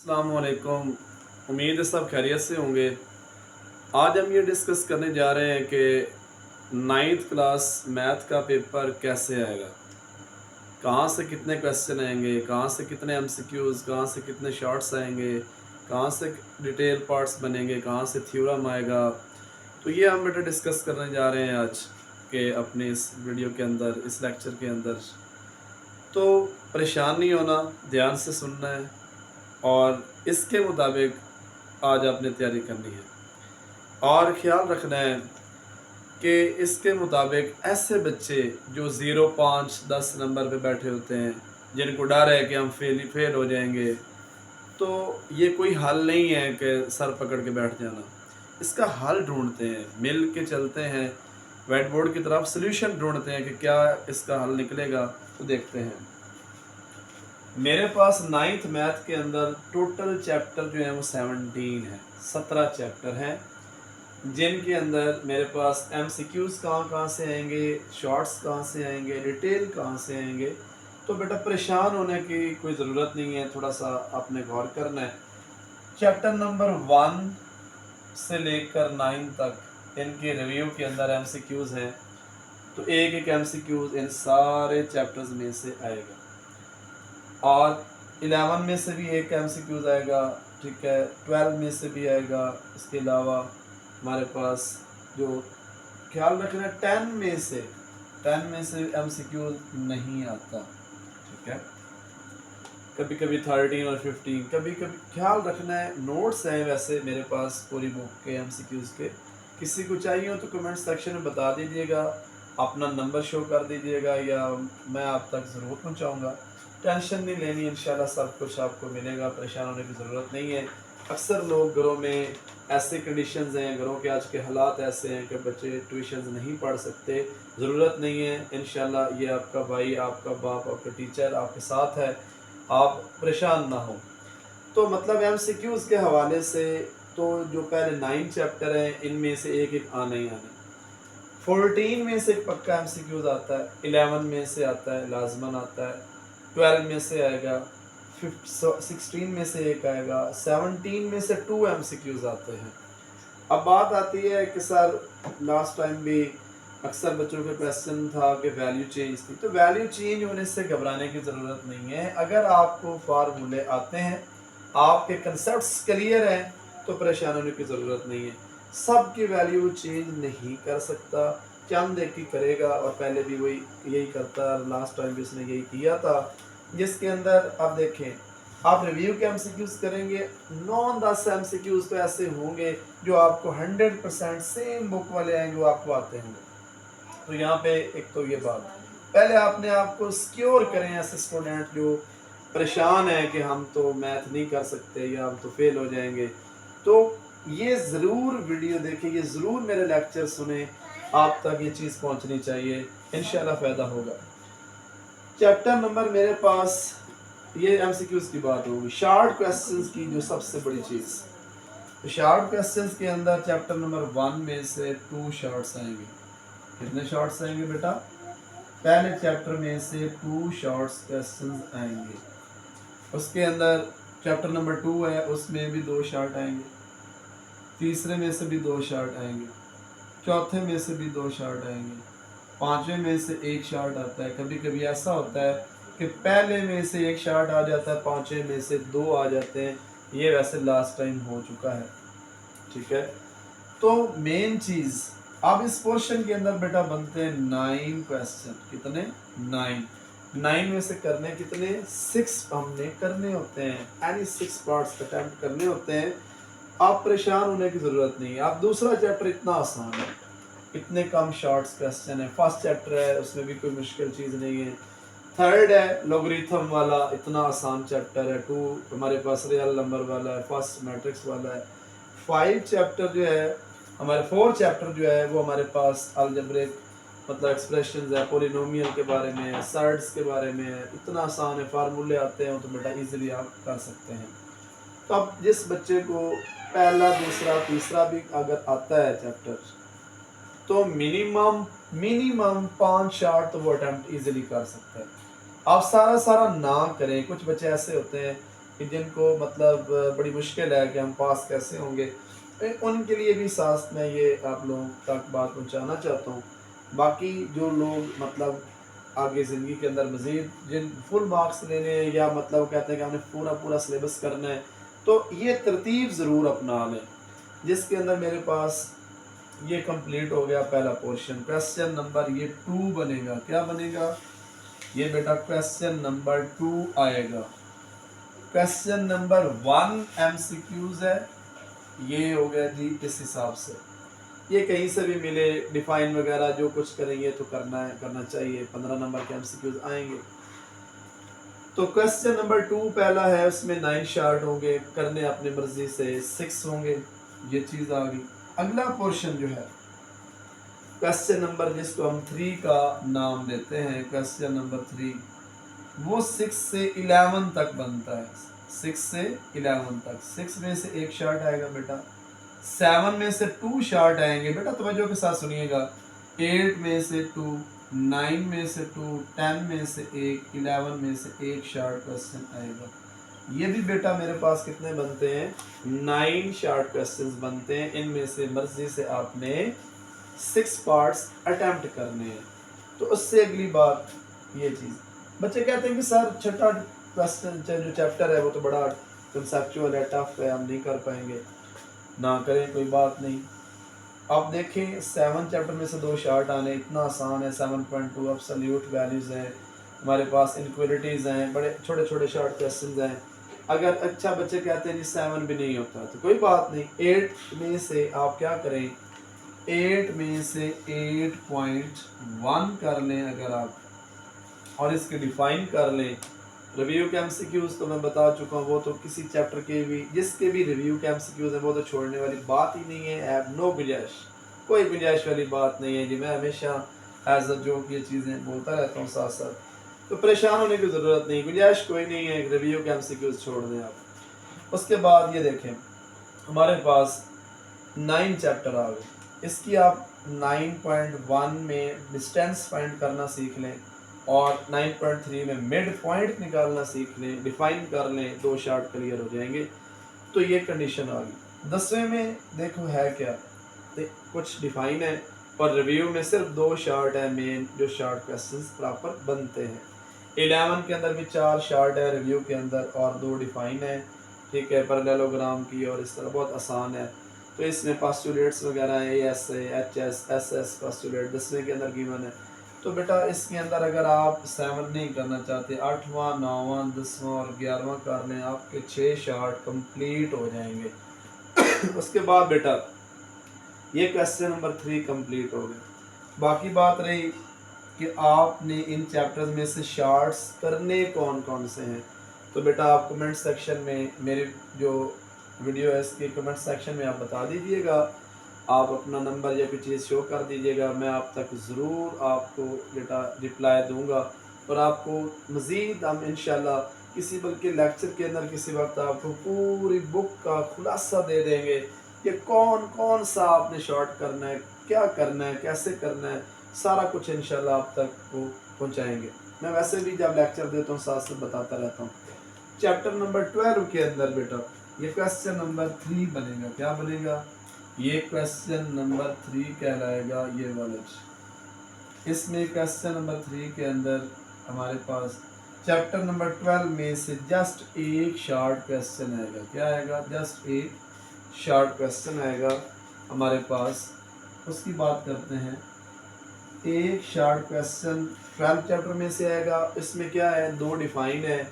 अस्सलामुअलैकुम। उम्मीद है सब खैरियत से होंगे। आज हम ये डिस्कस करने जा रहे हैं कि नाइन्थ क्लास मैथ का पेपर कैसे आएगा, कहाँ से कितने क्वेश्चन आएंगे, कहाँ से कितने एमसीक्यूज़, कहाँ से कितने शॉर्ट्स आएंगे, कहाँ से डिटेल पार्ट्स बनेंगे, कहाँ से थ्योरम आएगा। तो ये हम बेटा डिस्कस करने जा रहे हैं आज के अपने इस वीडियो के अंदर, इस लेक्चर के अंदर। तो परेशान नहीं होना, ध्यान से सुनना है और इसके मुताबिक आज आपने तैयारी करनी है और ख़्याल रखना है कि इसके मुताबिक ऐसे बच्चे जो 0, 5, 10 नंबर पे बैठे होते हैं, जिनको डर है कि हम फेल हो जाएंगे, तो ये कोई हल नहीं है कि सर पकड़ के बैठ जाना। इसका हल ढूंढते हैं, मिल के चलते हैं, व्हाइट बोर्ड की तरफ सल्यूशन ढूंढते हैं कि क्या इसका हल निकलेगा। तो देखते हैं, मेरे पास नाइन्थ मैथ के अंदर टोटल चैप्टर जो है वो 17 है, 17 चैप्टर हैं, जिनके अंदर मेरे पास एमसीक्यूज़ कहाँ कहाँ से आएंगे, शॉर्ट्स कहाँ से आएंगे, डिटेल कहाँ से आएंगे। तो बेटा परेशान होने की कोई ज़रूरत नहीं है, थोड़ा सा आपने गौर करना है। चैप्टर नंबर 1 से लेकर 9 तक इनके रिव्यू के अंदर एमसीक्यूज़ हैं। तो एक एक एमसीक्यूज़ इन सारे चैप्टर्स में से आएगा और 11 में से भी एक एमसीक्यूज़ आएगा, ठीक है, 12 में से भी आएगा। इसके अलावा हमारे पास जो ख्याल रखना 10 में से एमसीक्यूज़ नहीं आता, ठीक है, कभी कभी 13 और 15, कभी कभी ख्याल रखना है। नोट्स हैं वैसे मेरे पास पूरी बुक के एमसीक्यूज़ के, किसी को चाहिए हो तो कमेंट सेक्शन में बता दीजिएगा, अपना नंबर शो कर दीजिएगा या मैं आप तक ज़रूर पहुंचाऊंगा। टेंशन नहीं लेनी, इंशाल्लाह सब कुछ आपको मिलेगा, परेशान होने की ज़रूरत नहीं है। अक्सर लोग घरों में ऐसे कंडीशंस हैं, घरों के आज के हालात ऐसे हैं कि बच्चे ट्यूशन्स नहीं पढ़ सकते। ज़रूरत नहीं है, इंशाल्लाह ये आपका भाई, आपका बाप, आपका टीचर आपके साथ है, आप परेशान ना हो। तो मतलब एमसीक्यूज़ के हवाले से तो जो पहले 9 चैप्टर हैं इनमें से एक एक आना ही आना है। 14 में से एक पक्का एमसीक्यूज़ आता है, 11 में से आता है, लाजमन आता है, 12 में से आएगा, 16 में से एक आएगा, 17 में से 2 एमसीक्यूज़ आते हैं। अब बात आती है कि सर लास्ट टाइम भी अक्सर बच्चों का क्वेश्चन था कि वैल्यू चेंज थी। तो वैल्यू चेंज होने से घबराने की ज़रूरत नहीं है। अगर आपको फार्मूले आते हैं, आपके कंसेप्ट्स क्लियर हैं, तो परेशान होने की ज़रूरत नहीं है। सब की वैल्यू चेंज नहीं कर सकता, चंद एक ही करेगा और पहले भी वही यही करता, लास्ट टाइम भी उसने यही किया था। जिसके अंदर अब देखें, आप रिव्यू के एमसीक्यूज़ करेंगे, 9-10 एमसीक्यूज़ तो ऐसे होंगे जो आपको 100% सेम बुक वाले आएंगे, वो आपको आते होंगे। तो यहाँ पे एक तो ये बात, पहले आपने आपको सिक्योर करें ऐसे स्टूडेंट जो परेशान है कि हम तो मैथ नहीं कर सकते या हम तो फेल हो जाएंगे। तो ये ज़रूर वीडियो देखें, ये ज़रूर मेरे लेक्चर सुने, आप तक ये चीज़ पहुँचनी चाहिए, इंशाल्लाह फ़ायदा होगा। चैप्टर नंबर मेरे पास, ये एमसीक्यूज़ की बात होगी, शार्ट क्वेश्चंस की जो सबसे बड़ी चीज़। तो शार्ट क्वेश्चंस के अंदर चैप्टर नंबर 1 में से 2 शॉर्ट्स आएंगे। कितने शॉर्ट्स आएंगे बेटा? पहले चैप्टर में से 2 शॉर्ट्स क्वेश्चंस आएंगे। उसके अंदर चैप्टर नंबर 2 है, उसमें भी 2 शॉर्ट आएंगे, तीसरे में से भी 2 शॉर्ट आएंगे, चौथे में से भी 2 शॉर्ट आएंगे, पांचवें में से 1 शॉर्ट आता है। कभी कभी ऐसा होता है कि पहले में से 1 शॉर्ट आ जाता है, पांचवें में से 2 आ जाते हैं। ये वैसे लास्ट टाइम हो चुका है, ठीक है। तो मेन चीज़, अब इस पोर्शन के अंदर बेटा बनते हैं 9 क्वेश्चन। कितने? 9 में से करने कितने? 6 हमने करने होते हैं, यानी 6 पार्ट्स अटेम्प्ट करने होते हैं। आप परेशान होने की ज़रूरत नहीं है। आप दूसरा चैप्टर इतना आसान है, इतने कम शॉर्ट्स क्वेश्चन है। फर्स्ट चैप्टर है, उसमें भी कोई मुश्किल चीज़ नहीं है। थर्ड है लॉगरिथम वाला, इतना आसान चैप्टर है। 2 हमारे पास रियल नंबर वाला है, फर्स्ट मैट्रिक्स वाला है। 5 चैप्टर जो है हमारे, 4 चैप्टर जो है वो हमारे पास अलजेब्रिक मतलब एक्सप्रेशंस है, पोलिनोमियल के बारे में है, सर्ड्स के बारे में है। इतना आसान है, फार्मूले आते हैं तो बेटा इजीली आप कर सकते हैं। तो अब जिस बच्चे को पहला, दूसरा, तीसरा भी अगर आता है चैप्टर, तो मिनिमम 5 शॉर्ट तो वो अटेम्प्ट इजीली कर सकता है। आप सारा ना करें। कुछ बच्चे ऐसे होते हैं कि जिनको मतलब बड़ी मुश्किल है कि हम पास कैसे होंगे, उनके लिए भी साथ मैं ये आप लोगों तक बात पहुंचाना चाहता हूँ। बाकी जो लोग मतलब आगे ज़िंदगी के अंदर मज़ीद जिन फुल मार्क्स लेने हैं या मतलब कहते हैं कि हमने पूरा पूरा सिलेबस करना है, तो ये तरतीब ज़रूर अपना लें, जिसके अंदर मेरे पास ये कंप्लीट हो गया पहला पोर्शन। क्वेश्चन नंबर ये 2 बनेगा, क्या बनेगा ये बेटा, क्वेश्चन नंबर 2 आएगा। क्वेश्चन नंबर 1 एमसीक्यूज है, ये हो गया जी इस हिसाब से। ये कहीं से भी मिले, डिफाइन वगैरह जो कुछ करेंगे तो करना है, करना चाहिए। 15 नंबर के एमसीक्यूज आएंगे। तो क्वेश्चन नंबर 2 पहला है, उसमें 9 शार्ट होंगे, करने अपनी मर्जी से 6 होंगे, ये चीज़ आ गई। अगला पोर्शन जो है क्वेश्चन नंबर जिसको हम 3 का नाम देते हैं, क्वेश्चन नंबर 3, वो 6 से 11 तक बनता है। 6 से 11 तक, 6 में से एक शार्ट आएगा बेटा, 7 में से 2 शार्ट आएंगे बेटा, तवज्जो के साथ सुनिएगा। 8 में से 2, 9 में से 2, 10 में से एक, 11 में से एक शार्ट क्वेश्चन आएगा। ये भी बेटा मेरे पास कितने बनते हैं, 9 शार्ट क्वेश्चंस बनते हैं। इनमें से मर्जी से आपने 6 पार्ट्स अटेम्प्ट करने हैं। तो उससे अगली बात ये चीज़, बच्चे कहते हैं कि सर छठा क्वेश्चन जो चैप्टर है वो तो बड़ा कंसेप्चुअल है, टफ है, हम नहीं कर पाएंगे। ना करें, कोई बात नहीं। अब देखें 7 चैप्टर में से 2 शार्ट आने इतना आसान है। 7.2 एब्सोल्यूट वैल्यूज़ हैं हमारे पास, इनक्वलिटीज़ हैं, बड़े छोटे छोटे शार्ट क्वेश्चन हैं। अगर अच्छा बच्चे कहते हैं जी 7 भी नहीं होता तो कोई बात नहीं, 8 में से आप क्या करें, 8 में से 8.1 कर लें अगर आप, और इसके डिफाइन कर लें। रिव्यू के एमसीक्यूज तो मैं बता चुका हूँ, वो तो किसी चैप्टर के भी जिसके भी रिव्यू के एमसीक्यूज हैं वो तो छोड़ने वाली बात ही नहीं है। हैव नो गुंजाइश, कोई गुंजाइश वाली बात नहीं है जी। मैं हमेशा एज अ जो ये चीज़ें बोलता रहता हूँ साथ साथ, तो परेशान होने की ज़रूरत नहीं, गुंजाइश कोई नहीं है। रिव्यू के एमसीक्यूज छोड़ दें आप। उसके बाद ये देखें हमारे पास 9 चैप्टर आ गए, इसकी आप 9.1 में डिस्टेंस फाइंड करना सीख लें और 9.3 में मिड पॉइंट निकालना सीख लें, डिफाइन कर लें, 2 शार्ट क्लियर हो जाएंगे। तो ये कंडीशन आ गई। 10वें में देखो है क्या, कुछ डिफाइन है और रिव्यू में सिर्फ 2 शार्ट है मेन, जो शार्ट क्वेश्चंस प्रॉपर बनते हैं। 11 के अंदर भी 4 शार्ट है रिव्यू के अंदर और 2 डिफाइन है, ठीक है, पैरेललोग्राम की, और इस तरह बहुत आसान है। तो इसमें पास्टुलेट्स वगैरह है, S H S S S postulate 10वें के अंदर गिवन है। तो बेटा इसके अंदर अगर आप 7 नहीं करना चाहते, 8वां 9वां 10वां और 11वां कर लें, आपके 6 शार्ट कंप्लीट हो जाएंगे। उसके बाद बेटा ये क्वेश्चन नंबर 3 कंप्लीट हो गए। बाकी बात रही कि आपने इन चैप्टर्स में से शार्ट्स करने कौन कौन से हैं। तो बेटा आप कमेंट सेक्शन में, मेरे जो वीडियो है इसके कमेंट सेक्शन में आप बता दीजिएगा, आप अपना नंबर या कोई चीज़ शो कर दीजिएगा, मैं आप तक ज़रूर आपको बेटा रिप्लाई दूंगा। और आपको मज़ीद हम इंशाल्लाह किसी बल्कि लेक्चर के अंदर किसी वक्त आपको पूरी बुक का खुलासा दे देंगे कि कौन कौन सा आपने शॉर्ट करना है, क्या करना है, कैसे करना है, सारा कुछ इंशाल्लाह आप तक वो पहुँचाएँगे। मैं वैसे भी जब लेक्चर देता हूँ साथ साथ बताता रहता हूँ। चैप्टर नंबर 12 के अंदर बेटा ये क्वेश्चन नंबर 3 बनेगा, क्या बनेगा, ये क्वेश्चन नंबर 3 कहलाएगा ये वाला। इसमें क्वेश्चन नंबर 3 के अंदर हमारे पास चैप्टर नंबर 12 में से जस्ट एक शॉर्ट क्वेश्चन आएगा, क्या आएगा, जस्ट एक शॉर्ट क्वेश्चन आएगा हमारे पास। उसकी बात करते हैं, एक शॉर्ट क्वेश्चन 12 चैप्टर में से आएगा। इसमें क्या है, 2 डिफाइन है,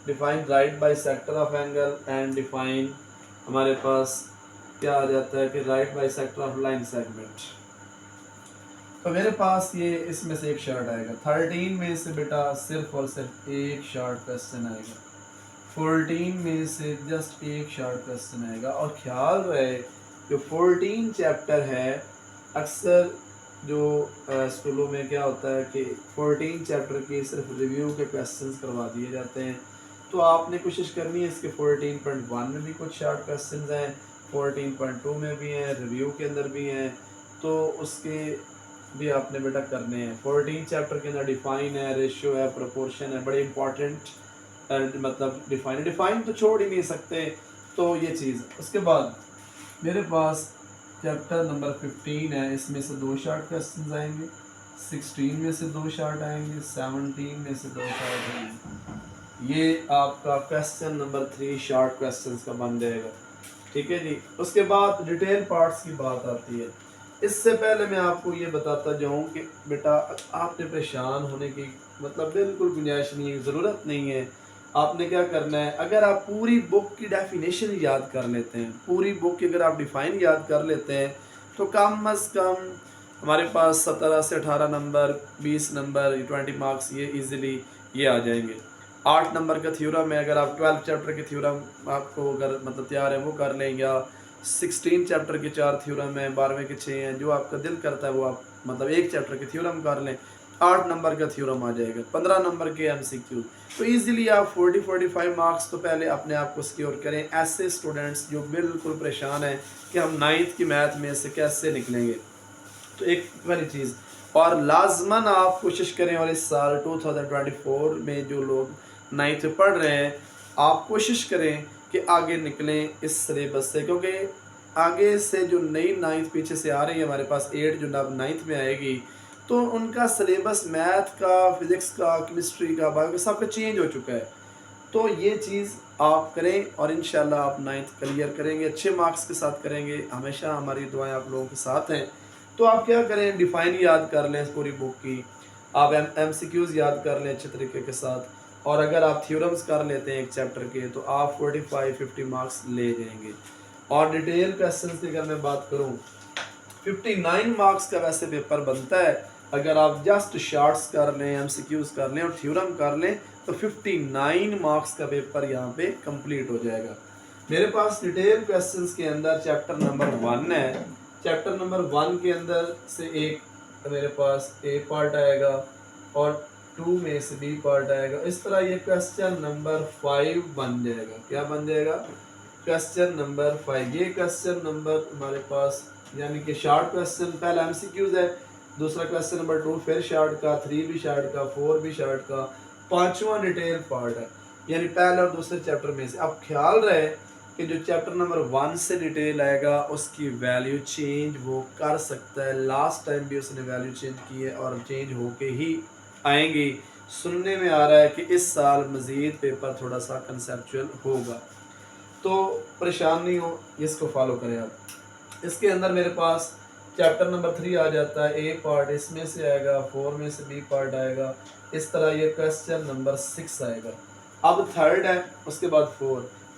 define right by sector of angle and define हमारे पास क्या आ जाता है कि right by sector of line segment. तो मेरे पास ये इसमें से एक शॉर्ट आएगा। 13 में से बेटा सिर्फ और सिर्फ एक शॉर्ट क्वेश्चन आएगा। 14 में से जस्ट एक शॉर्ट क्वेश्चन आएगा। और ख्याल रहे जो 14 चैप्टर है, अक्सर जो स्कूलों में क्या होता है कि 14 चैप्टर की सिर्फ रिव्यू के क्वेश्चंस करवा दिए जाते हैं। तो आपने कोशिश करनी है इसके 14.1 में भी कुछ शॉर्ट क्वेश्चंस हैं, 14.2 में भी हैं, रिव्यू के अंदर भी हैं, तो उसके भी आपने बेटा करने हैं। 14 चैप्टर के अंदर डिफाइन है, रेशियो है, प्रोपोर्शन है, बड़े इंपॉर्टेंट मतलब डिफाइन तो छोड़ ही नहीं सकते। तो ये चीज़, उसके बाद मेरे पास चैप्टर नंबर 15 है, इसमें से 2 शॉर्ट क्वेश्चंस आएंगे, 16 में से 2 शॉर्ट आएंगे, 17 में से 2 शॉर्ट आएंगे। ये आपका क्वेश्चन नंबर 3 शॉर्ट क्वेश्चंस का बन जाएगा। ठीक है जी। उसके बाद डिटेल पार्ट्स की बात आती है। इससे पहले मैं आपको ये बताता जाऊँ कि बेटा आपने परेशान होने की मतलब बिल्कुल गुंजाइश नहीं है, ज़रूरत नहीं है। आपने क्या करना है, अगर आप पूरी बुक की डेफिनेशन याद कर लेते हैं, पूरी बुक की अगर आप डिफ़ाइन याद कर लेते हैं, तो कम अज़ कम हमारे पास 17 से 18 नंबर, 20 नंबर, 20 मार्क्स ये ईज़िली ये आ जाएंगे। 8 नंबर का थ्योरम है, अगर आप 12 चैप्टर के थ्योरम आपको अगर मतलब तैयार है वो कर लें, या 16 चैप्टर के 4 थ्योरम हैं, 12वें के 6 हैं, जो आपका दिल करता है वो आप मतलब एक चैप्टर के थ्योरम कर लें, 8 नंबर का थ्योरम आ जाएगा, 15 नंबर के एमसीक्यू। तो इजीली आप 40-45 मार्क्स तो पहले अपने आप को सिक्योर करें। ऐसे स्टूडेंट्स जो बिल्कुल परेशान हैं कि हम 9th की मैथ में से कैसे निकलेंगे, तो एक वाली चीज़, और लाजमन आप कोशिश करें, और इस साल 2024 में जो लोग 9th में पढ़ रहे हैं, आप कोशिश करें कि आगे निकलें इस सिलेबस से, क्योंकि आगे से जो नई 9th पीछे से आ रही है हमारे पास 8 जो अब 9th में आएगी, तो उनका सिलेबस मैथ का, फिज़िक्स का, केमिस्ट्री का, बायो का सब का चेंज हो चुका है। तो ये चीज़ आप करें और इंशाल्लाह आप 9th क्लियर करेंगे, अच्छे मार्क्स के साथ करेंगे। हमेशा हमारी दुआएं आप लोगों के साथ हैं। तो आप क्या करें, डिफ़ाइन याद कर लें पूरी बुक की, आप एमसीक्यूज़ याद कर लें अच्छे तरीके के साथ, और अगर आप थ्योरम्स कर लेते हैं एक चैप्टर के, तो आप 45-50 मार्क्स ले जाएंगे। और डिटेल क्वेश्चंस की अगर मैं बात करूं, 59 मार्क्स का वैसे पेपर बनता है। अगर आप जस्ट शॉर्ट्स कर लें, एमसीक्यूज़ कर लें और थ्योरम कर लें, तो 59 मार्क्स का पेपर यहाँ पे कंप्लीट हो जाएगा। मेरे पास डिटेल क्वेश्चंस के अंदर चैप्टर नंबर 1 है। चैप्टर नंबर 1 के अंदर से एक मेरे पास ए पार्ट आएगा और 2 में से बी पार्ट आएगा। इस तरह ये क्वेश्चन नंबर 5 बन जाएगा। क्या बन जाएगा? Question number 5। ये क्वेश्चन नंबर हमारे पास यानी कि शॉर्ट क्वेश्चन, पहला एमसीक्यूज है, दूसरा क्वेश्चन नंबर 2 फिर शॉर्ट का, 3 भी शॉर्ट का, 4 भी शॉर्ट का, 5वां डिटेल पार्ट है, यानी पहले और दूसरे चैप्टर में से। अब ख्याल रहे कि जो चैप्टर नंबर 1 से डिटेल आएगा उसकी वैल्यू चेंज वो कर सकता है। लास्ट टाइम भी उसने वैल्यू चेंज की है और चेंज होके ही आएंगी। सुनने में आ रहा है कि इस साल मज़ीद पेपर थोड़ा सा कंसेप्चुअल होगा, तो परेशान नहीं हो, इसको फॉलो करें आप। इसके अंदर मेरे पास चैप्टर नंबर 3 आ जाता है, ए पार्ट इसमें से आएगा, 4 में से बी पार्ट आएगा। इस तरह ये क्वेश्चन नंबर 6 आएगा। अब थर्ड है, उसके बाद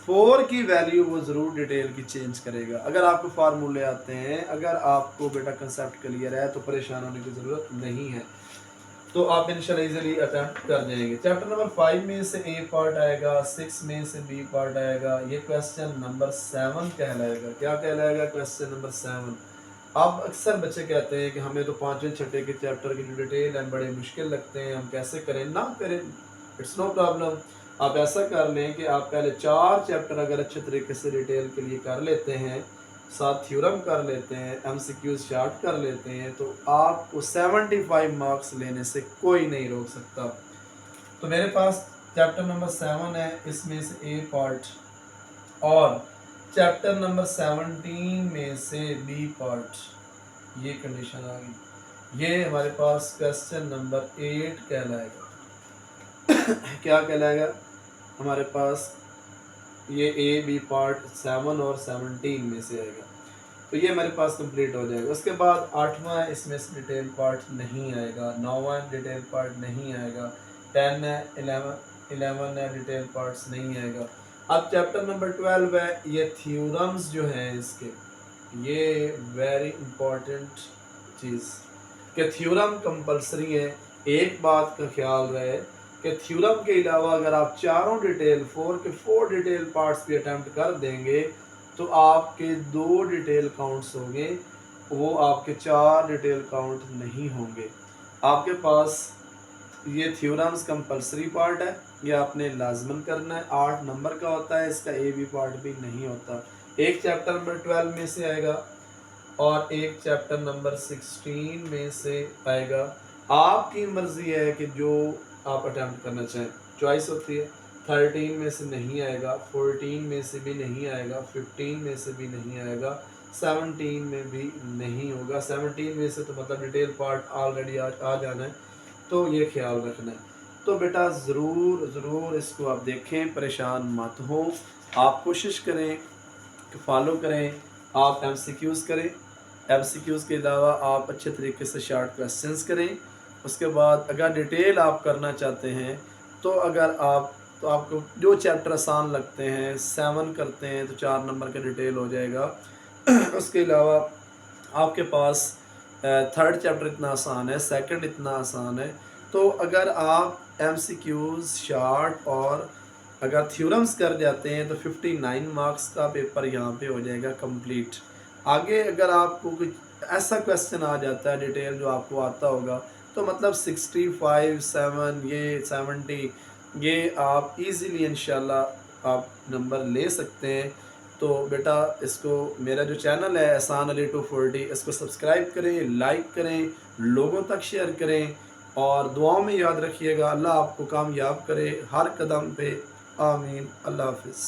4 की वैल्यू वो ज़रूर डिटेल की चेंज करेगा। अगर आपको फार्मूले आते हैं, अगर आपको बेटा कंसेप्ट क्लियर है, तो परेशान होने की ज़रूरत नहीं है, तो आप इंशाल्लाह इजीली अटेम्प्ट कर जाएंगे। चैप्टर नंबर 5 में से ए पार्ट आएगा, 6 में से बी पार्ट आएगा। ये क्वेश्चन नंबर 7 कहलाएगा। क्या कहलाएगा? Question number 7। अब अक्सर बच्चे कहते हैं कि हमें तो 5वें छठे के चैप्टर की जो डिटेल है बड़े मुश्किल लगते हैं, हम कैसे करें? ना करें, इट्स नो प्रॉब्लम। आप ऐसा कर लें कि आप पहले 4 चैप्टर अगर अच्छे तरीके से डिटेल के लिए कर लेते हैं, साथ थ्योरम कर लेते हैं, एमसीक्यूज शार्ट कर लेते हैं, तो आपको 75 मार्क्स लेने से कोई नहीं रोक सकता। तो मेरे पास चैप्टर नंबर 7 है, इसमें से ए पार्ट, और चैप्टर नंबर 17 में से बी पार्ट, ये कंडीशन आ गई। ये हमारे पास क्वेश्चन नंबर 8 कहलाएगा। क्या कहलाएगा? हमारे पास ये ए बी पार्ट 7 और 17 में से आएगा, तो ये हमारे पास कंप्लीट हो जाएगा। उसके बाद 8वां है, इसमें से डिटेल पार्ट नहीं आएगा। 9वां डिटेल पार्ट नहीं आएगा। 10 है, 11 है, डिटेल पार्ट्स नहीं आएगा। अब चैप्टर नंबर 12 है, ये थ्योरम्स जो हैं इसके, ये वेरी इंपॉर्टेंट चीज़ कि थ्योरम कंपलसरी है। एक बात का ख्याल रहे कि थ्योरम के अलावा अगर आप चारों डिटेल 4 डिटेल पार्ट्स भी अटैम्प्ट कर देंगे, तो आपके 2 डिटेल काउंट्स होंगे, वो आपके 4 डिटेल काउंट नहीं होंगे। आपके पास ये थ्योरम्स कंपलसरी पार्ट है, ये आपने लाजमन करना है। 8 नंबर का होता है, इसका ए बी पार्ट भी नहीं होता। एक चैप्टर नंबर 12 में से आएगा और एक चैप्टर नंबर 16 में से आएगा। आपकी मर्जी है कि जो आप अटेम्प्ट करना चाहें, चॉइस होती है। 13 में से नहीं आएगा, 14 में से भी नहीं आएगा, 15 में से भी नहीं आएगा, 17 में भी नहीं होगा। 17 में से तो मतलब डिटेल पार्ट ऑलरेडी आ जाना है, तो ये ख्याल रखना है। तो बेटा ज़रूर इसको आप देखें, परेशान मत हो। आप कोशिश करें कि फॉलो करें, आप MCQs करें। MCQs के अलावा आप अच्छे तरीके से शॉर्ट क्वेश्चंस करें। उसके बाद अगर डिटेल आप करना चाहते हैं तो तो आपको जो चैप्टर आसान लगते हैं 7 करते हैं तो 4 नंबर का डिटेल हो जाएगा। उसके अलावा आपके पास थर्ड चैप्टर इतना आसान है, सेकंड इतना आसान है। तो अगर आप MCQs शॉर्ट और अगर थ्योरम्स कर जाते हैं तो 59 मार्क्स का पेपर यहाँ पे हो जाएगा कंप्लीट। आगे अगर आपको कुछ ऐसा क्वेश्चन आ जाता है डिटेल जो आपको आता होगा तो मतलब 65 7 ये 70 ये आप इजीली इंशाल्लाह आप नंबर ले सकते हैं। तो बेटा इसको मेरा जो चैनल है एहसान अली 240 इसको सब्सक्राइब करें, लाइक करें, लोगों तक शेयर करें और दुआओं में याद रखिएगा। अल्लाह आपको कामयाब करे हर कदम पे। आमीन। अल्लाह हाफिज़।